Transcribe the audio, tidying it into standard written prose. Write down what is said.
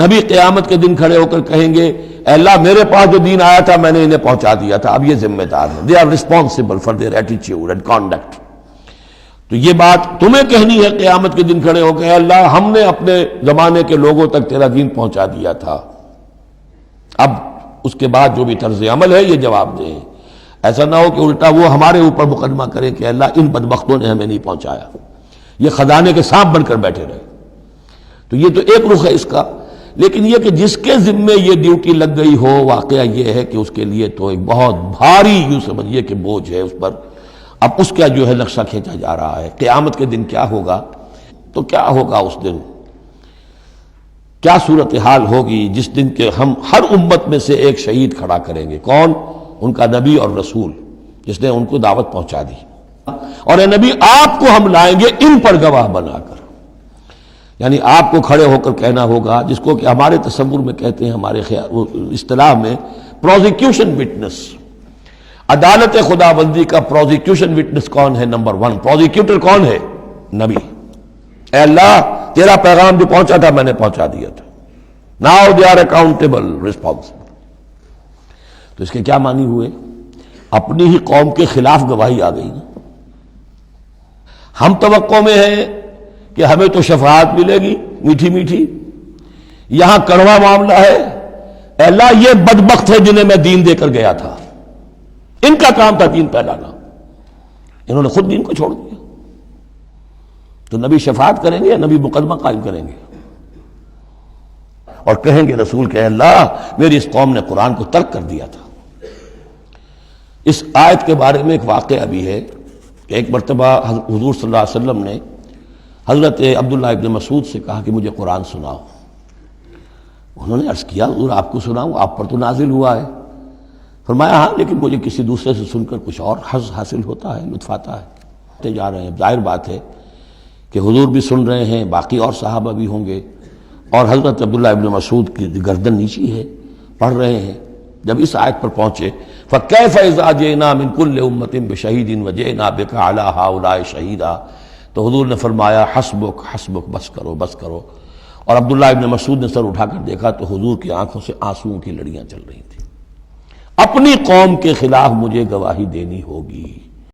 نبی قیامت کے دن کھڑے ہو کر کہیں گے اے اللہ میرے پاس جو دین آیا تھا میں نے انہیں پہنچا دیا تھا، اب یہ ذمہ دار ہیں، they are responsible for their attitude and conduct. تو یہ بات تمہیں کہنی ہے قیامت کے دن کھڑے ہو کے، اے اللہ ہم نے اپنے زمانے کے لوگوں تک تیرا دین پہنچا دیا تھا، اب اس کے بعد جو بھی طرز عمل ہے یہ جواب دیں۔ ایسا نہ ہو کہ الٹا وہ ہمارے اوپر مقدمہ کریں کہ اللہ ان بدبختوں نے ہمیں نہیں پہنچایا، یہ خزانے کے سانپ بن کر بیٹھے رہے۔ تو یہ تو ایک رخ ہے اس کا، لیکن یہ کہ جس کے ذمے یہ ڈیوٹی لگ گئی ہو، واقعہ یہ ہے کہ اس کے لیے تو ایک بہت بھاری یوں سمجھیے کہ بوجھ ہے اس پر۔ اب اس کا جو ہے نقشہ کھینچا جا رہا ہے، قیامت کے دن کیا ہوگا، تو کیا ہوگا اس دن، کیا صورتحال ہوگی جس دن کے ہم ہر امت میں سے ایک شہید کھڑا کریں گے۔ کون؟ ان کا نبی اور رسول جس نے ان کو دعوت پہنچا دی، اور اے نبی آپ کو ہم لائیں گے ان پر گواہ بنا کر، یعنی آپ کو کھڑے ہو کر کہنا ہوگا، جس کو کہ ہمارے تصور میں کہتے ہیں، ہمارے اصطلاح میں پروزیکیوشن وٹنس۔ عدالت خداوندی کا پروزیکیوشن وٹنس کون ہے؟ نمبر 1 پروزیکیوٹر کون ہے؟ نبی۔ اے اللہ تیرا پیغام جو پہنچا تھا میں نے پہنچا دیا تھا، now they are accountable responsible. تو اس کے کیا معنی ہوئے؟ اپنی ہی قوم کے خلاف گواہی آ گئی نا۔ ہم توقع میں ہیں کہ ہمیں تو شفاعت ملے گی میٹھی میٹھی، یہاں کڑوا معاملہ ہے۔ اے اللہ یہ بدبخت ہے جنہیں میں دین دے کر گیا تھا، ان کا کام تھا دین پھیلانا، انہوں نے خود دین کو چھوڑ دیا۔ تو نبی شفاعت کریں گے، نبی مقدمہ قائم کریں گے اور کہیں گے رسول کہ اللہ میری اس قوم نے قرآن کو ترک کر دیا تھا۔ اس آیت کے بارے میں ایک واقعہ بھی ہے کہ ایک مرتبہ حضور صلی اللہ علیہ وسلم نے حضرت عبداللہ ابن مسعود سے کہا کہ مجھے قرآن سناؤ۔ انہوں نے عرض کیا حضور آپ کو سناؤں، آپ پر تو نازل ہوا ہے۔ فرمایا ہاں لیکن مجھے کسی دوسرے سے سن کر کچھ اور حظ حاصل ہوتا ہے، لطف آتا ہے۔ جا رہے ہیں، ظاہر بات ہے کہ حضور بھی سن رہے ہیں، باقی اور صحابہ بھی ہوں گے، اور حضرت عبداللہ ابن مسعود کی گردن نیچی ہے، پڑھ رہے ہیں۔ جب اس آیت پر پہنچے فَكَيْفَ إِذَا جِئْنَا مِن كُلِّ أُمَّةٍ بِشَهِيدٍ وَجِئْنَا بِكَ عَلَىٰ هَٰؤُلَاءِ شَهِيدًا، تو حضور نے فرمایا حسبک حسبک، بس کرو بس کرو۔ اور عبداللہ ابن مسعود نے سر اٹھا کر دیکھا تو حضور کی آنکھوں سے آنسوؤں کی لڑیاں چل رہی تھیں۔ اپنی قوم کے خلاف مجھے گواہی دینی ہوگی۔